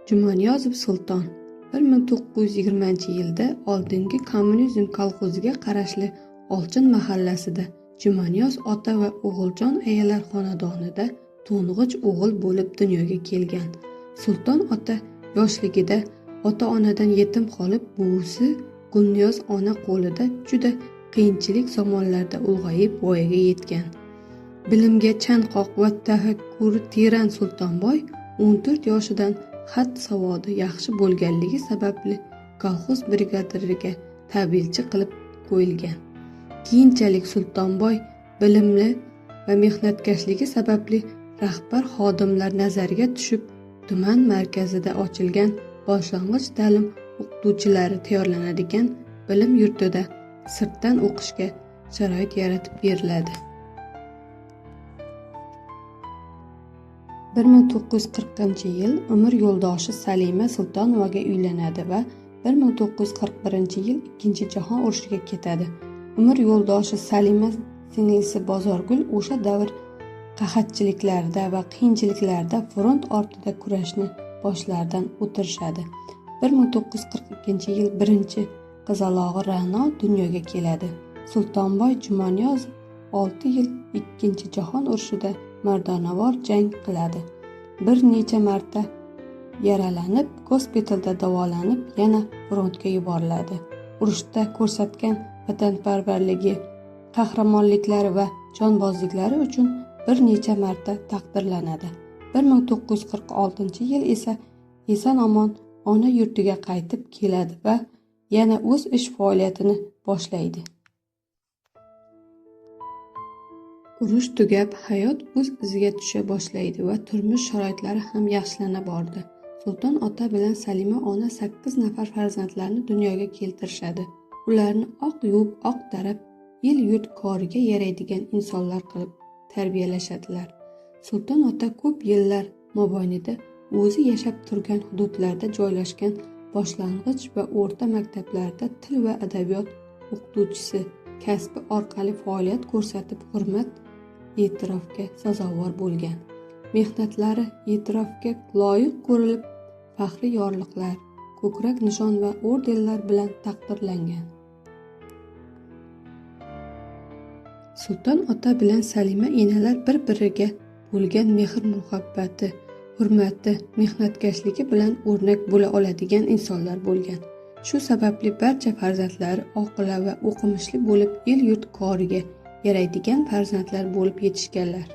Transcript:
Jumaniyozov Sulton 1920-yilda oldingi kommunizm kolxoziga qarashli Olchin mahallasida Jumaniyoz ota va O'g'iljon ayalar xonadonida to'ng'ich o'g'il bo'lib dunyoga kelgan. Sulton ota yoshligida ota-onadan yetim qolib, buvisi Gulniyoz ona qo'lida juda qiyinchilik zamonlarda ulg'ayib voyaga yetgan. Bilimga chanqoq va tafakkuri teran Sultonboy 14 yoshidan xat savodi yaxshi bo'lganligi sababli kolxoz brigadiriga tabelchi qilib qo'yilgan. Keyinchalik Sultonboy bilimli va mehnatkashligi sababli rahbar xodimlar nazariga tushib, tuman markazida ochilgan boshlang'ich ta'lim o'qituvchilari tayyorlanadigan bilim yurtida sirtdan o'qishga sharoit yaratib beriladi. 1940-yil umr yo'ldoshi Salima Sultonovaga uylanadi va 1941-yil Ikkinchi jahon urushiga ketadi. Umr yo'ldoshi Salima singlisi Bozorgul o'sha davr qahatchiliklarda va qiyinchiliklarda front ortida kurashni boshlaridan o'tirishadi. 1942-yil birinchi qizalog'i Ra'no dunyoga keladi. Sultonboy Jumaniyozov 6 yil Ikkinchi jahon urushida mardonavor jang qiladi. Bir necha marta yaralanib, gospitalda davolanib, yana frontga yuboriladi. Urushda ko'rsatgan vatanparvarligi, qahramonliklari va jonbozliklari uchun bir necha marta taqdirlanadi. 1946-yil esa eson-omon ona yurtiga qaytib keladi va yana o'z ish faoliyatini boshlaydi. Urush tugab, hayot o'z iziga tusha boshlaydi va turmush sharoitlari ham yaxshilana bordi. Sulton ota bilan Salima ona 8 nafar farzandlarni dunyoga keltirishadi. Ularni oq yuvib, oq tarab, el yurt koriga yaraydigan insonlar qilib tarbiyalashadilar. Sulton ota ko'p yillar mobaynida o'zi yashab turgan hududlarda joylashgan boshlang'ich va o'rta maktablarda til va adabiyot o'qituvchisi kasbi orqali faoliyat ko'rsatib, hurmat e'tirofga sazovor bo'lgan. Mehnatlari e'tirofga loyiq ko'rilib, faxriy yorliqlar, ko'krak nishon va ordenlar bilan taqdirlangan. Sulton ota bilan Salima enalar bir-biriga bo'lgan mehr-muhabbati, hurmati, mehnatkashligi bilan o'rnak bo'la oladigan insonlar bo'lgan. Shu sababli barcha farzandlari oqila va o'qimishli bo'lib, el yurt koriga yaraydigan farzandlar bo'lib yetishganlar.